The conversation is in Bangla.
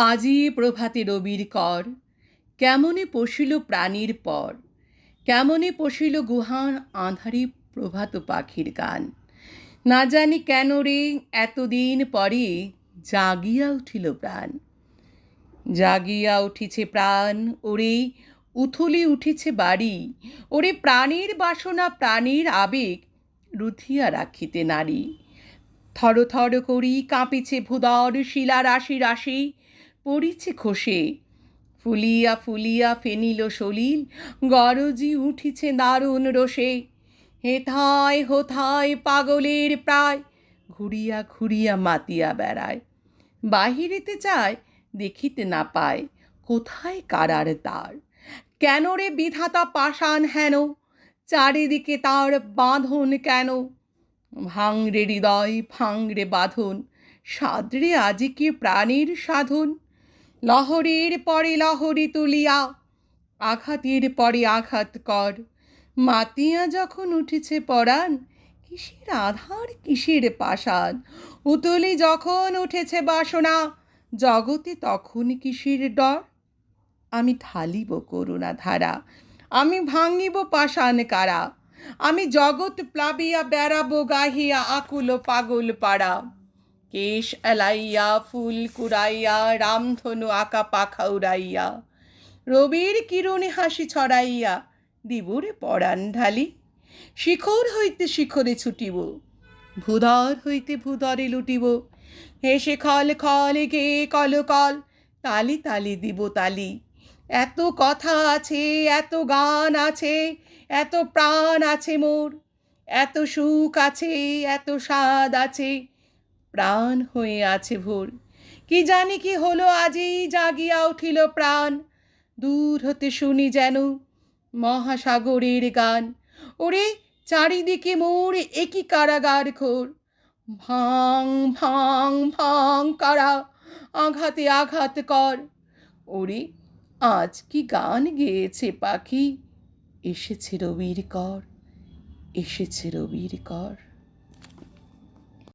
আজি প্রভাতে রবির কর, কেমনে পশিল প্রাণীর পর, কেমনে পশিল গুহার আঁধারি প্রভাত পাখির গান। না জানি কেন রে এতদিন পরে জাগিয়া উঠিল প্রাণ, জাগিয়া উঠিছে প্রাণ, ওরে উথলি উঠিছে বাড়ি, ওরে প্রাণীর বাসনা প্রাণীর আবেগ রুধিয়া রাখিতে নারী। থর থর করি কাঁপিছে ভূদর, শিলা রাশি রাশি পড়িছে খসে, ফুলিয়া ফুলিয়া ফেনিল সলিল, গরজি উঠিছে দারুণ রোষে। হেথায় হোথায় পাগলের প্রায়, ঘুরিয়া ঘুরিয়া মাতিয়া বেড়ায়। বাহিরেতে চায় দেখিতে না পায়, কোথায় কারার দ্বার। কেন রে বিধাতা পাষাণ হেন, চারিদিকে তার বাঁধন কেন। ভাঙরে হৃদয় ভাঙরে বাঁধন, সাদরে আজি কি প্রাণীর সাধন। লহরীর পরে লহরী তুলিয়া, আঘাতের পরে আঘাত কর। মাতিয়া যখন উঠেছে পরাণ, কিসের আধার কিসের পাষাণ। উতলি যখন উঠেছে বাসনা, জগতে তখন কিসের ডর। আমি ঢালিব করুণা ধারা, আমি ভাঙিব পাষাণ কারা। আমি জগৎ প্লাবিয়া বেড়াবো গাহিয়া আকুল পাগল পাড়া। কেশ এলাইয়া ফুল কুড়াইয়া, রামধনু আঁকা পাখা উড়াইয়া, রবির কিরণে হাসি ছড়াইয়া দিবরে পরাণ ঢালি। শিখর হইতে শিখরে ছুটিব, ভূধর হইতে ভূধরে লুটিব। হেসে খল খল গে কল কল, তালি তালি দিব তালি। এত কথা আছে এত গান আছে, এত প্রাণ আছে মোর, এত সুখ আছে এত স্বাদ আছে, প্রাণ হয়ে আছে ভোর। কি জানি কি হলো আজি জাগিয়া উঠিল প্রাণ, দূর হতে শুনি যেন মহাসাগরের গান। ওরে চারিদিকে মোর একই কারাগার ঘোর, ভাং ভাং ভাং কারা, আঘাতে আঘাত কর। ওরে আজ কি গান গেয়েছে পাখি, এসেছে রবির কর, এসেছে রবির কর।